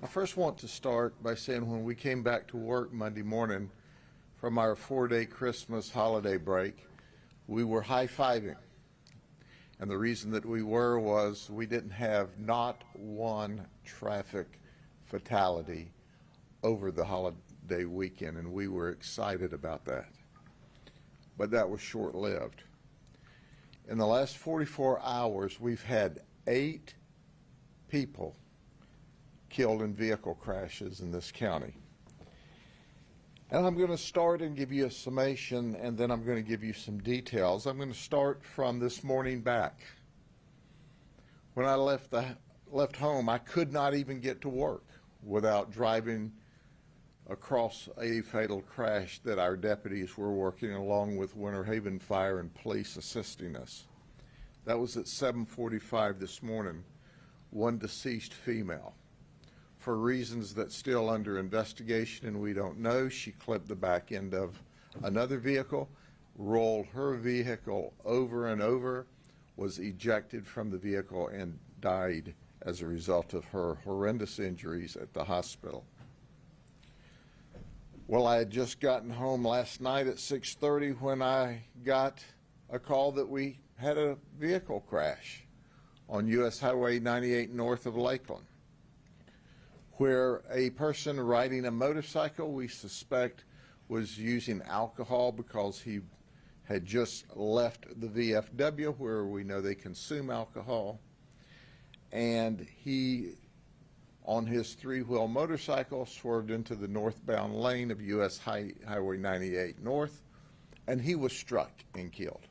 I first want to start by saying when we came back to work Monday morning from our 4-day Christmas holiday break, we were high-fiving. And the reason that we were was we didn't have not one traffic fatality over the holiday weekend, and we were excited about that. But that was short-lived. In the last 44 hours, we've had 8 people killed in vehicle crashes in this county. And I'm going to start and give you a summation, and then I'm going to give you some details. I'm going to start from this morning back. When I left home, I could not even get to work without driving across a fatal crash that our deputies were working along with Winter Haven Fire and police assisting us. That was at 7:45 this morning. One deceased female. For reasons that's still under investigation and we don't know, she clipped the back end of another vehicle, rolled her vehicle over and over, was ejected from the vehicle, and died as a result of her horrendous injuries at the hospital. Well, I had just gotten home last night at 6:30 when I got a call that we had a vehicle crash on U.S. Highway 98 north of Lakeland, where a person riding a motorcycle we suspect was using alcohol because he had just left the VFW, where we know they consume alcohol, and he, on his 3-wheel motorcycle, swerved into the northbound lane of U.S. Highway 98 north, and he was struck and killed.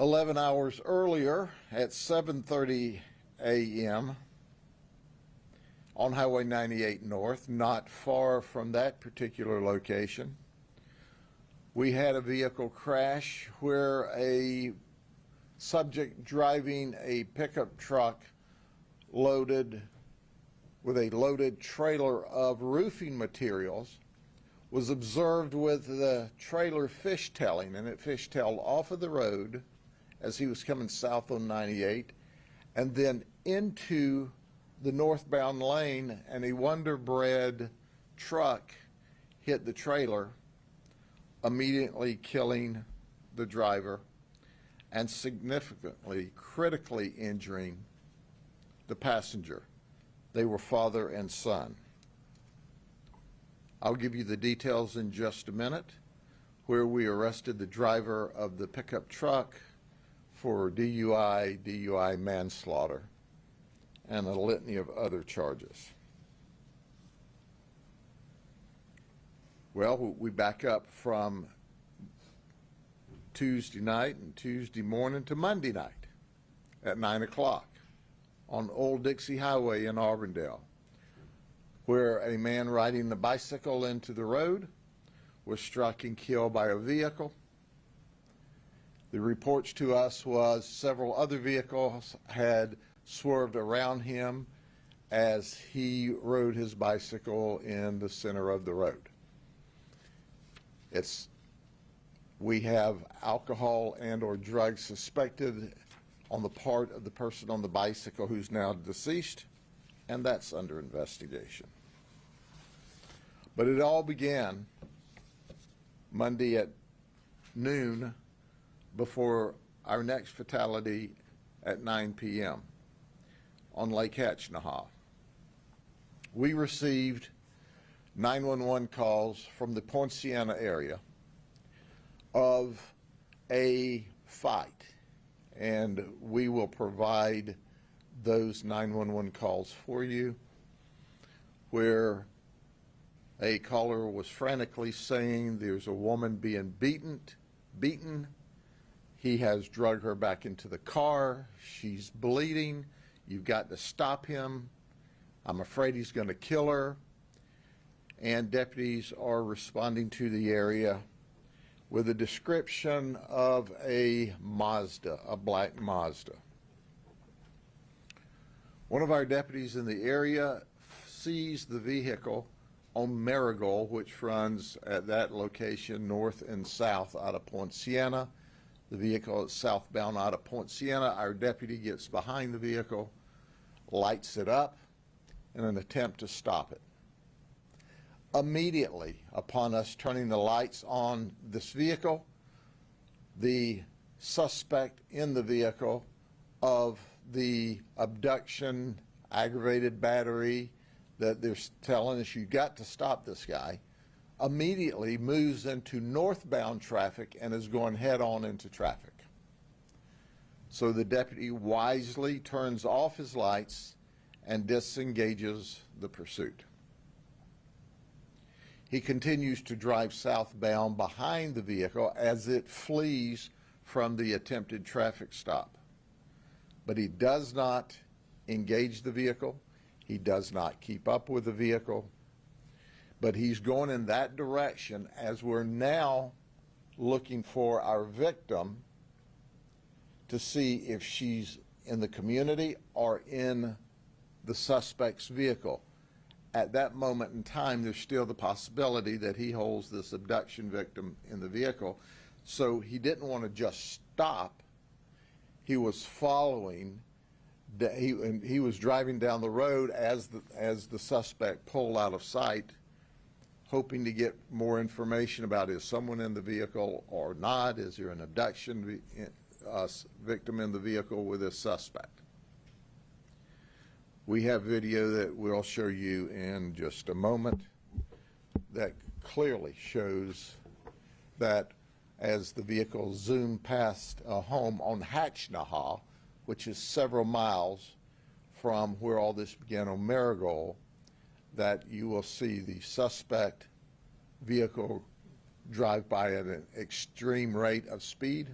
11 hours earlier, at 7:30 a.m. on Highway 98 North, not far from that particular location, we had a vehicle crash where a subject driving a pickup truck loaded with a loaded trailer of roofing materials was observed with the trailer fishtailing, and it fishtailed off of the road as he was coming south on 98, and then into the northbound lane, and a Wonder Bread truck hit the trailer, immediately killing the driver and significantly, critically injuring the passenger. They were father and son. I'll give you the details in just a minute, where we arrested the driver of the pickup truck for DUI, DUI manslaughter, and a litany of other charges. Well, we back up from Tuesday night and Tuesday morning to Monday night at 9 o'clock on Old Dixie Highway in Auburndale, where a man riding a bicycle into the road was struck and killed by a vehicle. The reports to us was several other vehicles had swerved around him as he rode his bicycle in the center of the road. We have alcohol and or drugs suspected on the part of the person on the bicycle who's now deceased, and that's under investigation. But it all began Monday at noon before our next fatality at 9 p.m. on Lake Hatchnahaw. We received 911 calls from the Poinciana area of a fight, and we will provide those 911 calls for you, where a caller was frantically saying there's a woman being beaten. He has dragged her back into the car. She's bleeding. You've got to stop him. I'm afraid he's going to kill her. And deputies are responding to the area with a description of a Mazda, a black Mazda. One of our deputies in the area sees the vehicle on Marigold, which runs at that location north and south out of Poinciana, The vehicle is southbound out of Point Siena. Our deputy gets behind the vehicle, lights it up in an attempt to stop it. Immediately upon us turning the lights on this vehicle, the suspect in the vehicle of the abduction, aggravated battery that they're telling us you got to stop this guy, immediately moves into northbound traffic and is going head on into traffic. So the deputy wisely turns off his lights and disengages the pursuit. He continues to drive southbound behind the vehicle as it flees from the attempted traffic stop. But he does not engage the vehicle. He does not keep up with the vehicle. But he's going in that direction as we're now looking for our victim to see if she's in the community or in the suspect's vehicle. At that moment in time, there's still the possibility that he holds this abduction victim in the vehicle. So he didn't want to just stop. He was following. He was driving down the road as the suspect pulled out of sight, hoping to get more information about is someone in the vehicle or not. Is there an abduction victim in the vehicle with this suspect? We have video that we'll show you in just a moment that clearly shows that as the vehicle zoomed past a home on Hatchnahaw, which is several miles from where all this began on Marigold, that you will see the suspect vehicle drive by at an extreme rate of speed.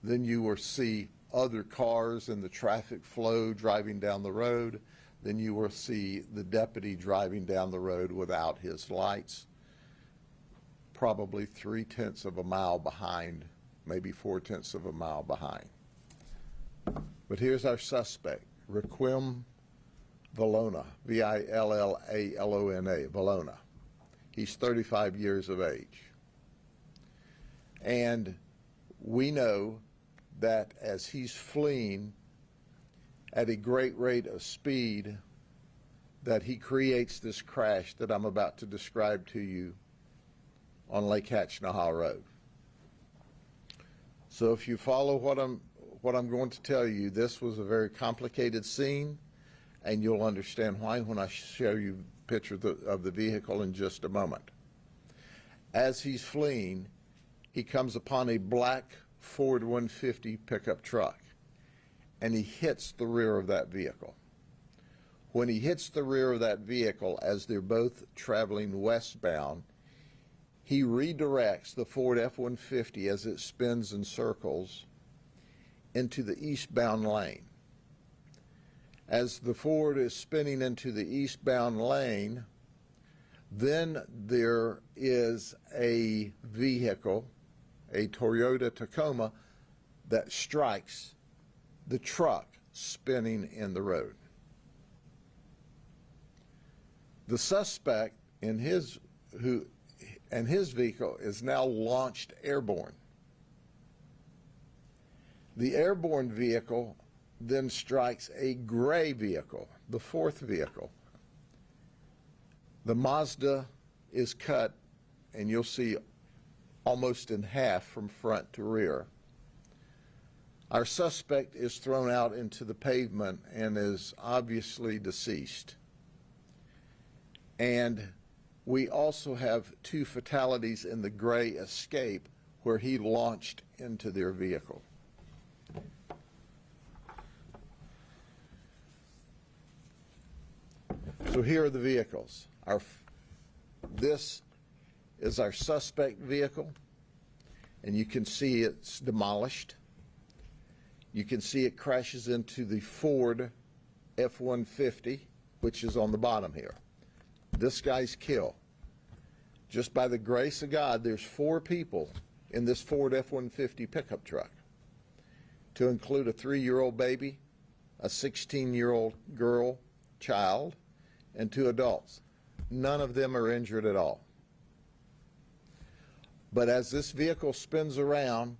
Then you will see other cars in the traffic flow driving down the road. Then you will see the deputy driving down the road without his lights, probably 3/10 of a mile behind, maybe 4/10 of a mile behind. But here's our suspect, Raquim Villona, Villalona, Villona. He's 35 years of age. And we know that as he's fleeing at a great rate of speed, that he creates this crash that I'm about to describe to you on Lake Hatchnahaw Road. So if you follow what I'm going to tell you, this was a very complicated scene, and you'll understand why when I show you a picture of the vehicle in just a moment. As he's fleeing, he comes upon a black Ford 150 pickup truck, and he hits the rear of that vehicle. When he hits the rear of that vehicle, as they're both traveling westbound, he redirects the Ford F-150 as it spins in circles into the eastbound lane. As the Ford is spinning into the eastbound lane, then there is a vehicle, a Toyota Tacoma, that strikes the truck spinning in the road. The suspect in his vehicle is now launched airborne. The airborne vehicle then strikes a gray vehicle, the fourth vehicle. The Mazda is cut, and you'll see almost in half from front to rear. Our suspect is thrown out into the pavement and is obviously deceased. And we also have two fatalities in the gray Escape where he launched into their vehicle. So here are the vehicles. This is our suspect vehicle, and you can see it's demolished. You can see it crashes into the Ford F-150, which is on the bottom here. This guy's killed. Just by the grace of God, there's 4 people in this Ford F-150 pickup truck, to include a 3-year-old baby, a 16-year-old girl, child, and 2 adults. None of them are injured at all. But as this vehicle spins around,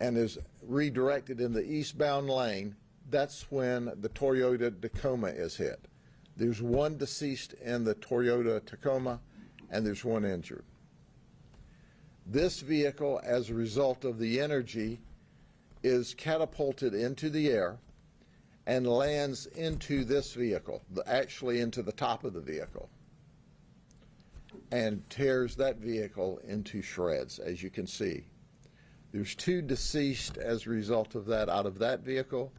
and is redirected in the eastbound lane, that's when the Toyota Tacoma is hit. There's one deceased in the Toyota Tacoma, and there's one injured. This vehicle, as a result of the energy, is catapulted into the air and lands into this vehicle, actually into the top of the vehicle, and tears that vehicle into shreds, as you can see. There's 2 deceased as a result of that out of that vehicle,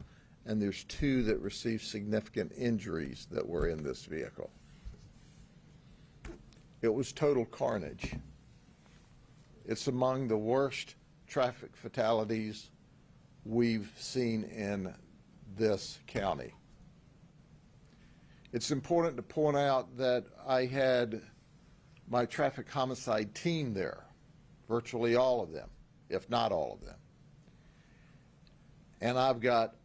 and there's 2 that received significant injuries that were in this vehicle. It was total carnage. It's among the worst traffic fatalities we've seen in this county. It's important to point out that I had my traffic homicide team there, virtually all of them, if not all of them. And I've got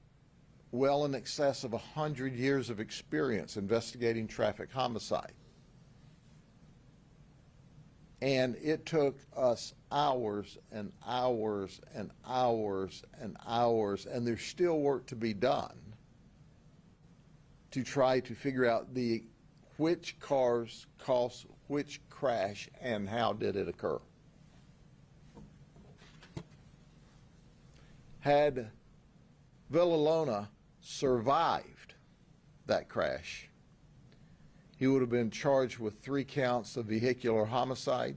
well in excess of 100 years of experience investigating traffic homicide. And it took us hours and hours and hours and hours, and there's still work to be done to try to figure out which cars caused which crash and how did it occur. Had Villalona survived that crash, he would have been charged with 3 counts of vehicular homicide,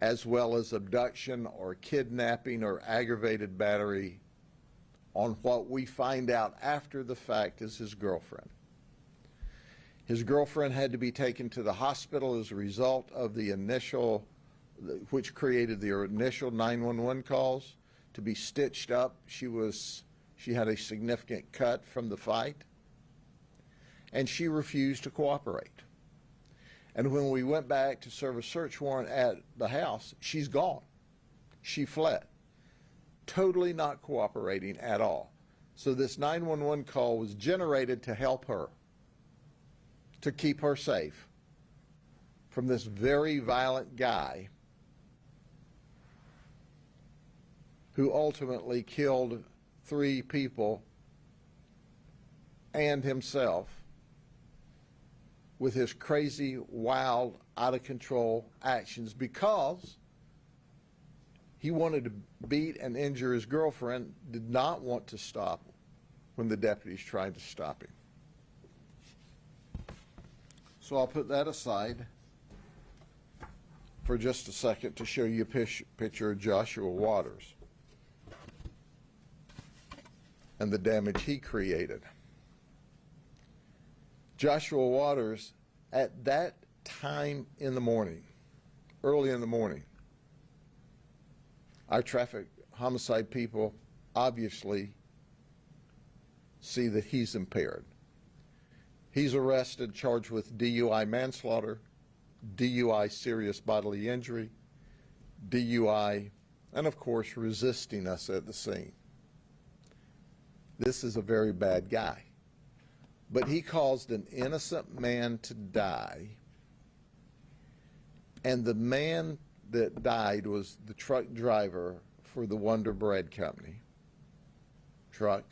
as well as abduction or kidnapping or aggravated battery on what we find out after the fact is his girlfriend. His girlfriend had to be taken to the hospital as a result of the initial, which created the initial 911 calls, to be stitched up. She had a significant cut from the fight, and she refused to cooperate. And when we went back to serve a search warrant at the house, she's gone. She fled, totally not cooperating at all. So this 911 call was generated to help her, to keep her safe from this very violent guy who ultimately killed 3 people and himself with his crazy, wild, out-of-control actions because he wanted to beat and injure his girlfriend, did not want to stop when the deputies tried to stop him. So I'll put that aside for just a second to show you a picture of Joshua Waters and the damage he created. Joshua Waters, at that time in the morning, early in the morning, our traffic homicide people obviously see that he's impaired. He's arrested, charged with DUI manslaughter, DUI serious bodily injury, DUI, and of course resisting us at the scene. This is a very bad guy. But he caused an innocent man to die, and the man that died was the truck driver for the Wonder Bread Company truck,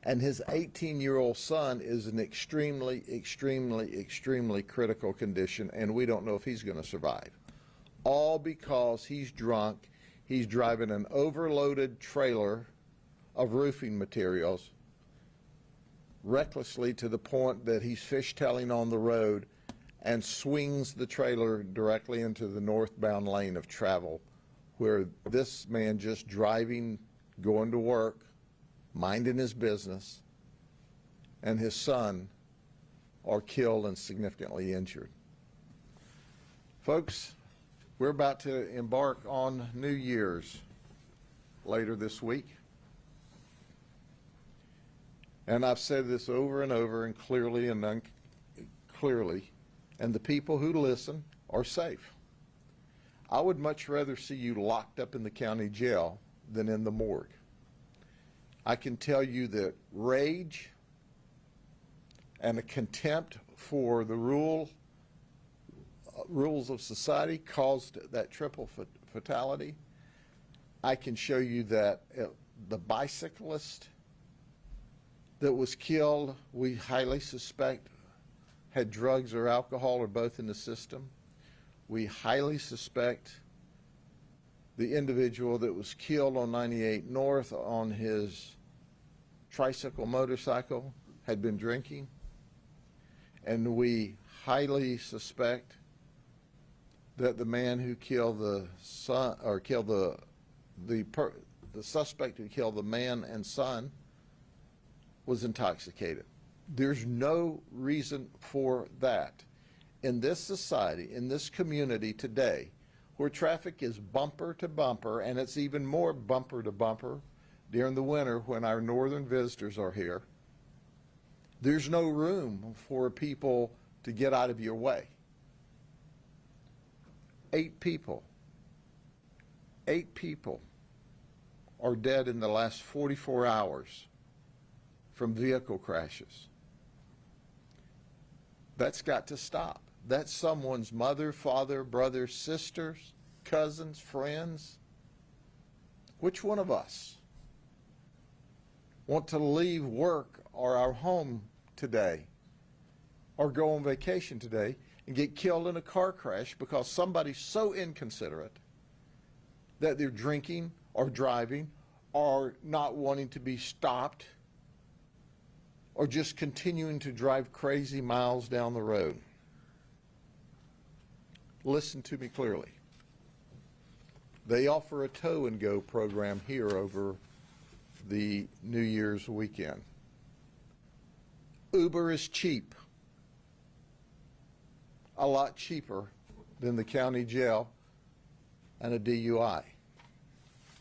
and his 18-year-old son is in extremely, extremely, extremely critical condition, and we don't know if he's going to survive. All because he's drunk. He's driving an overloaded trailer of roofing materials recklessly to the point that he's fishtailing on the road and swings the trailer directly into the northbound lane of travel, where this man just driving, going to work, minding his business, and his son are killed and significantly injured. Folks, we're about to embark on New Year's later this week. And I've said this over and over and clearly and clearly, and the people who listen are safe. I would much rather see you locked up in the county jail than in the morgue. I can tell you that rage and a contempt for the rules of society caused that triple fatality. I can show you that the bicyclist that was killed, we highly suspect had drugs or alcohol or both in the system. We highly suspect the individual that was killed on 98 North on his tricycle motorcycle had been drinking. And we highly suspect that the man who killed the son, or killed the suspect who killed the man and son, was intoxicated. There's no reason for that. In this society, in this community today, where traffic is bumper to bumper, and it's even more bumper to bumper during the winter when our northern visitors are here, there's no room for people to get out of your way. 8 people are dead in the last 44 hours from vehicle crashes. That's got to stop. That's someone's mother, father, brother, sisters, cousins, friends. Which one of us want to leave work or our home today or go on vacation today and get killed in a car crash because somebody's so inconsiderate that they're drinking or driving or not wanting to be stopped or just continuing to drive crazy miles down the road? Listen to me clearly. They offer a tow and go program here over the New Year's weekend. Uber is cheap, a lot cheaper than the county jail and a DUI,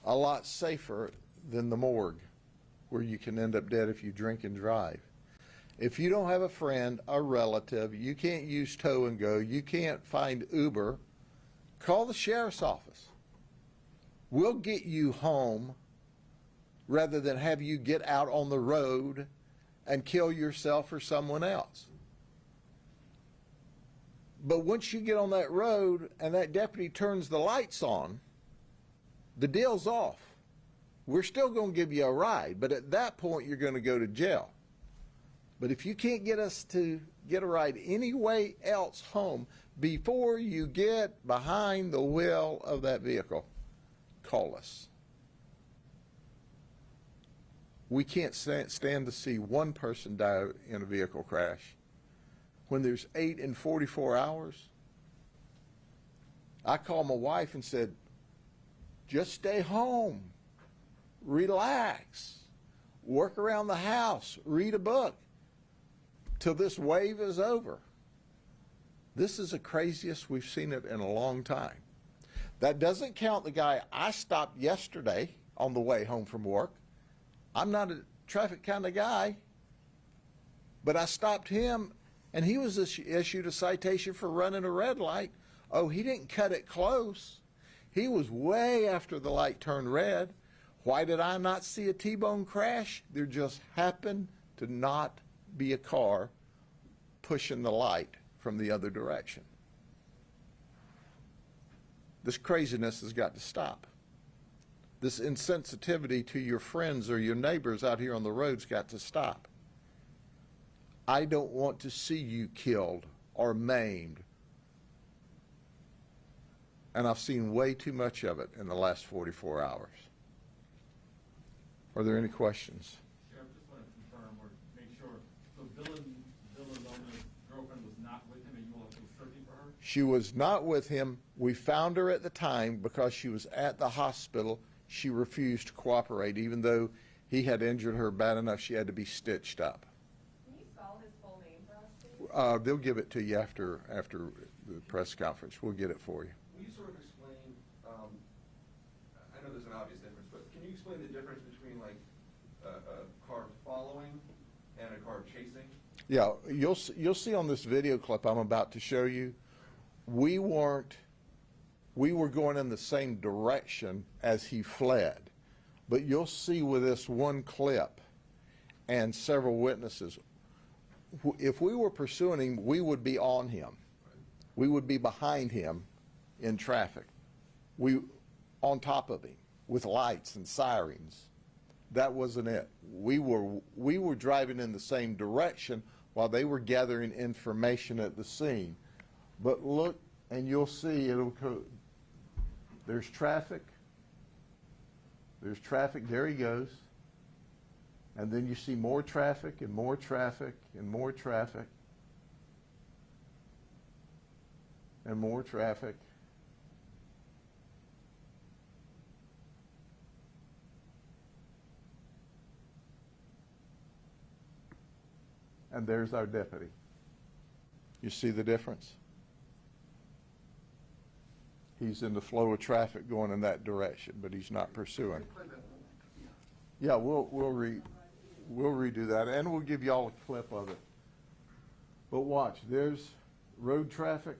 a lot safer than the morgue where you can end up dead if you drink and drive. If you don't have a friend, a relative, you can't use tow and go, you can't find Uber, call the sheriff's office. We'll get you home rather than have you get out on the road and kill yourself or someone else. But once you get on that road and that deputy turns the lights on, the deal's off. We're still going to give you a ride, but at that point you're going to go to jail. But if you can't get us to get a ride any way else home before you get behind the wheel of that vehicle, call us. We can't stand to see one person die in a vehicle crash when there's 8 in 44 hours. I called my wife and said, just stay home, relax, work around the house, read a book till this wave is over. This is the craziest we've seen it in a long time. That doesn't count the guy I stopped yesterday on the way home from work. I'm not a traffic kind of guy, but I stopped him and he was issued a citation for running a red light. Oh, he didn't cut it close. He was way after the light turned red. Why did I not see a T-bone crash? There just happened to not be a car pushing the light from the other direction. This craziness has got to stop. This insensitivity to your friends or your neighbors out here on the road's got to stop. I don't want to see you killed or maimed. And I've seen way too much of it in the last 44 hours. Are there any questions? Sheriff, just want to confirm or make sure. So Villalona's girlfriend was not with him and you all were searching for her? She was not with him. We found her at the time because she was at the hospital. She refused to cooperate, even though he had injured her bad enough she had to be stitched up. Can you spell his full name for us, please? They'll give it to you after the press conference. We'll get it for you. Will you sort of explain, I know there's an obvious difference, but can you explain the difference between like a car following and a car chasing? Yeah, you'll see on this video clip I'm about to show you, we were going in the same direction as he fled. But you'll see with this one clip and several witnesses, if we were pursuing him, we would be on him. We would be behind him in traffic. On top of him. with lights and sirens. That wasn't it. We were driving in the same direction while they were gathering information at the scene. But look, and you'll see there's traffic. There's traffic, there he goes. And then you see more traffic and more traffic and more traffic and more traffic. And there's our deputy. You see the difference? He's in the flow of traffic going in that direction, but he's not pursuing. Yeah, we'll redo that, and we'll give y'all a clip of it. But watch, there's road traffic.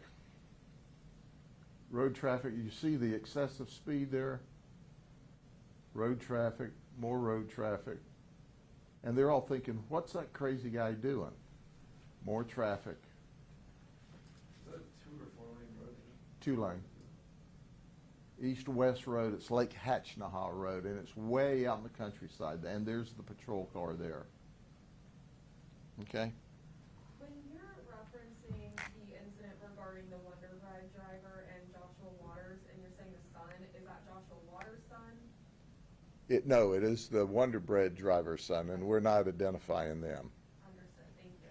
Road traffic, you see the excessive speed there? Road traffic, more road traffic. And they're all thinking, what's that crazy guy doing? More traffic. Is that a 2 or 4 lane road? 2 lane. East-west road, it's Lake Hatchnaha Road, and it's way out in the countryside, and there's the patrol car there. Okay? When you're referencing the incident regarding the Wonder Bread driver and Joshua Waters, and you're saying the son, is that Joshua Waters' son? No, it is the Wonder Bread driver's son, and we're not identifying them. Understood, thank you.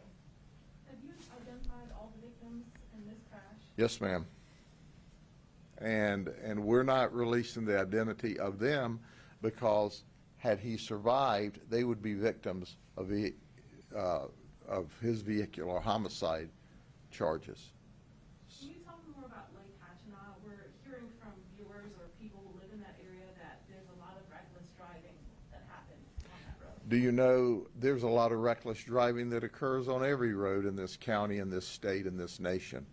Have you identified all the victims in this crash? Yes, ma'am. And we're not releasing the identity of them because had he survived, they would be victims of his vehicular homicide charges. Can you talk more about Lake Hatchinaw? We're hearing from viewers or people who live in that area that there's a lot of reckless driving that happens on that road. Do you know there's a lot of reckless driving that occurs on every road in this county, in this state, in this nation?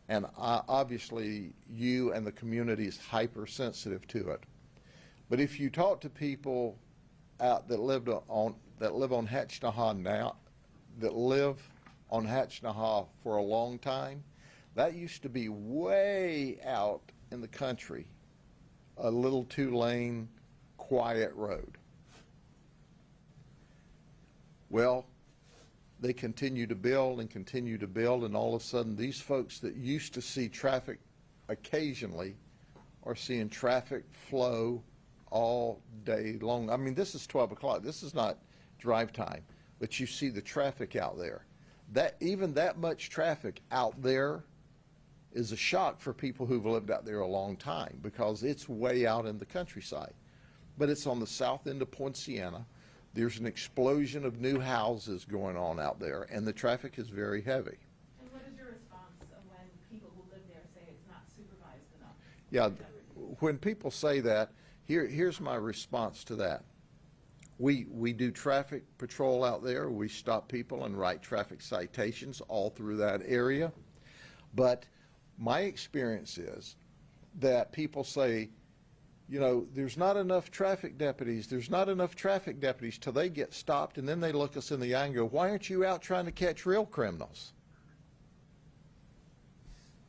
And obviously, you and the community is hypersensitive to it. But if you talk to people out that live on Hatchnaha now, that live on Hatchnaha for a long time, that used to be way out in the country, a little 2-lane, quiet road. Well, they continue to build and continue to build, and all of a sudden these folks that used to see traffic occasionally are seeing traffic flow all day long. I mean, this is 12 o'clock. This is not drive time, but you see the traffic out there. Even that much traffic out there is a shock for people who've lived out there a long time because it's way out in the countryside. But it's on the south end of Poinciana. There's an explosion of new houses going on out there, and the traffic is very heavy. And what is your response when people who live there say it's not supervised enough? Yeah, when people say that, here's my response to that. We do traffic patrol out there. We stop people and write traffic citations all through that area. But my experience is that people say, you know, there's not enough traffic deputies, there's not enough traffic deputies, till they get stopped, and then they look us in the eye and go, why aren't you out trying to catch real criminals?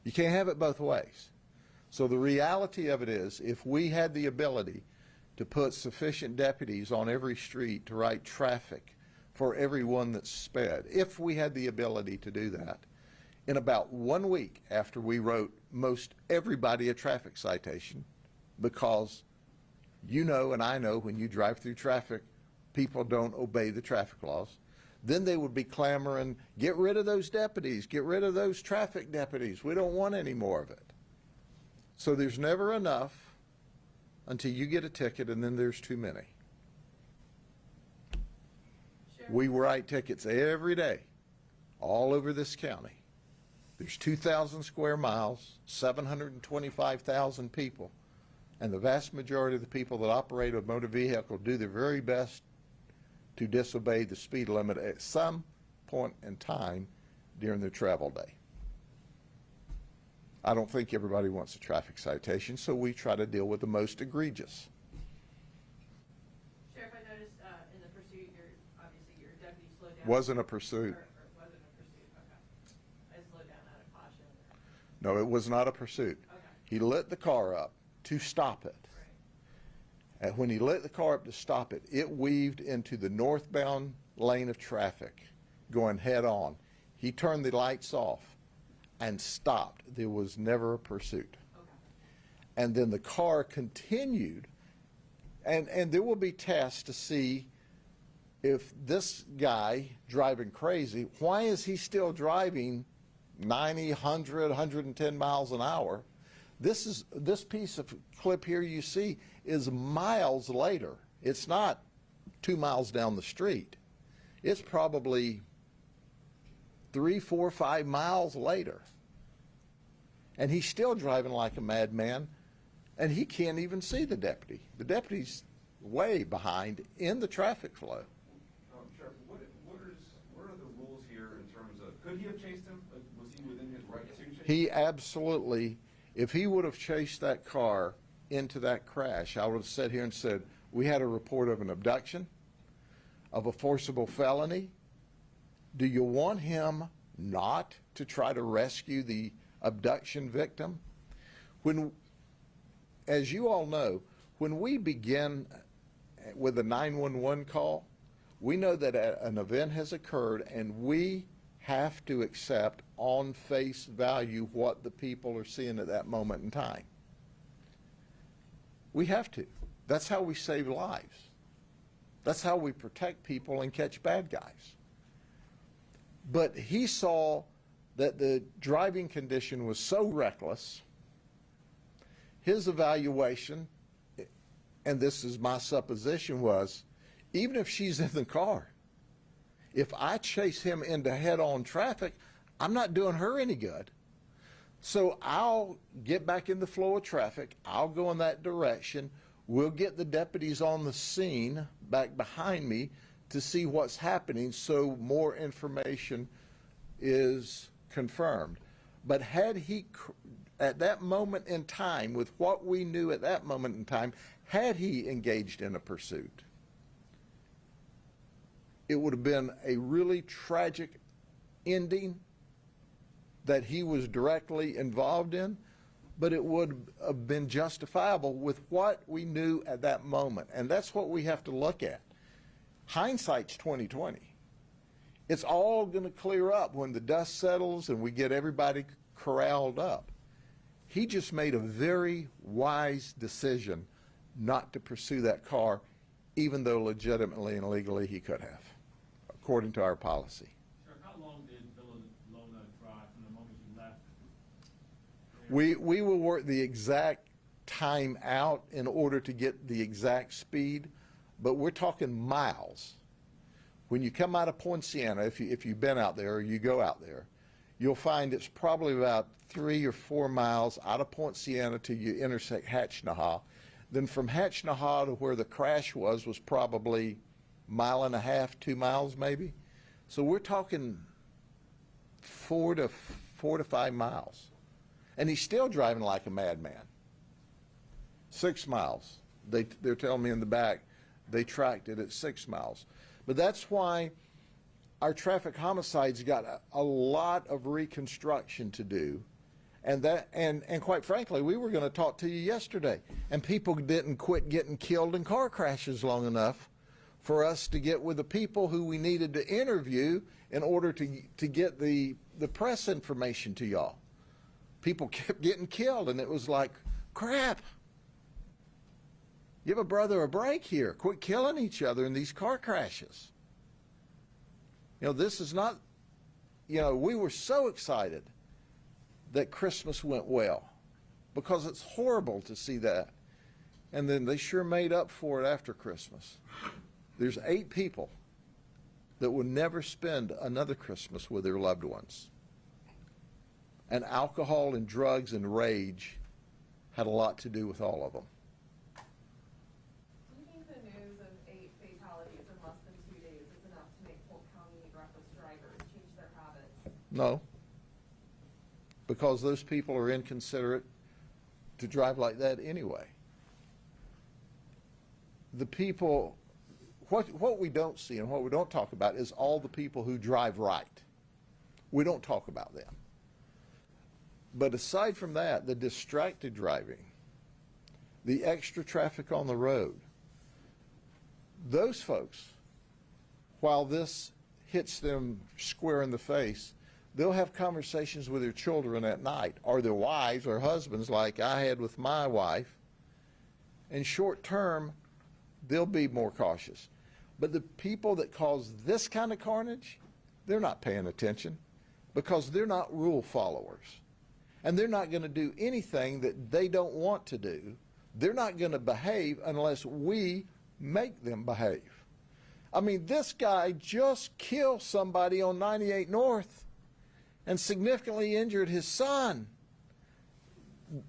You can't have it both ways. So the reality of it is, if we had the ability to put sufficient deputies on every street to write traffic for everyone that's sped, if we had the ability to do that, in about 1 week after we wrote most everybody a traffic citation, because you know and I know when you drive through traffic, people don't obey the traffic laws, then they would be clamoring, get rid of those deputies, get rid of those traffic deputies. We don't want any more of it. So there's never enough until you get a ticket, and then there's too many. Sure. We write tickets every day all over this county. There's 2,000 square miles, 725,000 people. And the vast majority of the people that operate a motor vehicle do their very best to disobey the speed limit at some point in time during their travel day. I don't think everybody wants a traffic citation, so we try to deal with the most egregious. Sheriff, I noticed in the pursuit, obviously your deputy slowed down. Wasn't a pursuit. Or wasn't a pursuit, okay. I slowed down out of caution. No, it was not a pursuit. Okay. He lit the car up to stop it. Right. And when he lit the car up to stop it, it weaved into the northbound lane of traffic, going head on. He turned the lights off and stopped. There was never a pursuit. And then the car continued, and there will be tests to see if this guy driving crazy, why is he still driving 90, 100, 110 miles an hour? This piece of clip here you see is miles later. It's not 2 miles down the street. It's probably 3, 4, 5 miles later. And he's still driving like a madman, and he can't even see the deputy. The deputy's way behind in the traffic flow. Sheriff, what are the rules here in terms of, could he have chased him? Like, was he within his right to chase him? He absolutely, if he would have chased that car into that crash, I would have sat here and said, we had a report of an abduction, of a forcible felony. Do you want him not to try to rescue the abduction victim? When, as you all know, when we begin with a 911 call, we know that an event has occurred, and we have to accept on face value what the people are seeing at that moment in time. We have to. That's how we save lives. That's how we protect people and catch bad guys. But he saw that the driving condition was so reckless, his evaluation, and this is my supposition, was even if she's in the car, if I chase him into head-on traffic, I'm not doing her any good. So I'll get back in the flow of traffic. I'll go in that direction. We'll get the deputies on the scene back behind me to see what's happening so more information is confirmed. But had he, at that moment in time, with what we knew at that moment in time, had he engaged in a pursuit, it would have been a really tragic ending that he was directly involved in, but it would have been justifiable with what we knew at that moment. And that's what we have to look at. Hindsight's 20/20. It's all going to clear up when the dust settles and we get everybody corralled up. He just made a very wise decision not to pursue that car, even though legitimately and legally he could have, according to our policy. Sheriff, how long did Villalona drive from the moment you left? We will work the exact time out in order to get the exact speed, but we're talking miles. When you come out of Poinciana, if you've been out there or you go out there, you'll find it's probably about 3 or 4 miles out of Poinciana till you intersect Hatchnaha. Then from Hatchnaha to where the crash was probably 1.5 miles, 2 miles maybe. So we're talking 4 to 5 miles. And he's still driving like a madman. 6 miles. They're telling me in the back they tracked it at 6 miles. But that's why our traffic homicides got a lot of reconstruction to do. And quite frankly, we were going to talk to you yesterday, and people didn't quit getting killed in car crashes long enough for us to get with the people who we needed to interview in order to get the press information to y'all. People kept getting killed, and it was like, crap. Give a brother a break here. Quit killing each other in these car crashes. You know, this is not, you know, we were so excited that Christmas went well because it's horrible to see that. And then they sure made up for it after Christmas. There's 8 people that will never spend another Christmas with their loved ones. And alcohol and drugs and rage had a lot to do with all of them. Do you think the news of 8 fatalities in less than 2 days is enough to make Polk County reckless drivers change their habits? No, because those people are inconsiderate to drive like that anyway. The people, what we don't see and what we don't talk about is all the people who drive right. We don't talk about them. But aside from that, the distracted driving, the extra traffic on the road, Those folks, while this hits them square in the face, they'll have conversations with their children at night, or their wives or husbands, like I had with my wife. And short term, they'll be more cautious. But the people that cause this kind of carnage, they're not paying attention because they're not rule followers. And they're not going to do anything that they don't want to do. They're not going to behave unless we make them behave. I mean, this guy just killed somebody on 98 North and significantly injured his son,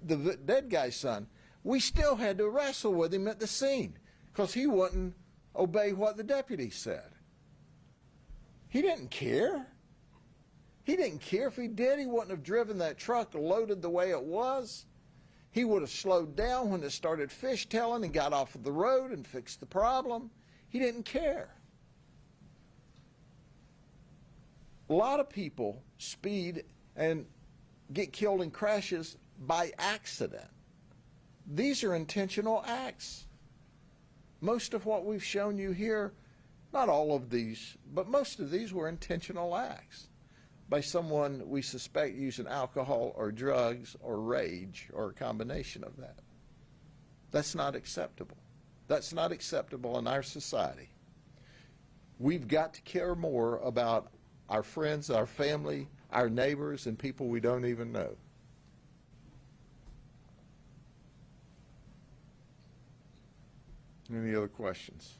the dead guy's son. We still had to wrestle with him at the scene because he wouldn't obey what the deputy said. He didn't care. He didn't care. If he did, he wouldn't have driven that truck loaded the way it was. He would have slowed down when it started fishtailing and got off of the road and fixed the problem. He didn't care. A lot of people speed and get killed in crashes by accident. These are intentional acts. Most of what we've shown you here, not all of these, but most of these were intentional acts by someone we suspect using alcohol or drugs or rage or a combination of that. That's not acceptable. That's not acceptable in our society. We've got to care more about our friends, our family, our neighbors, and people we don't even know. Any other questions?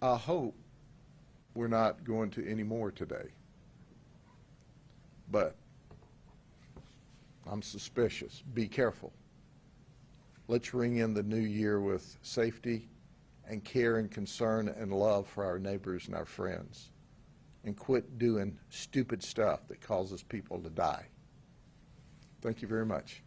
I hope we're not going to any more today, but I'm suspicious. Be careful. Let's ring in the new year with safety and care and concern and love for our neighbors and our friends, and quit doing stupid stuff that causes people to die. Thank you very much.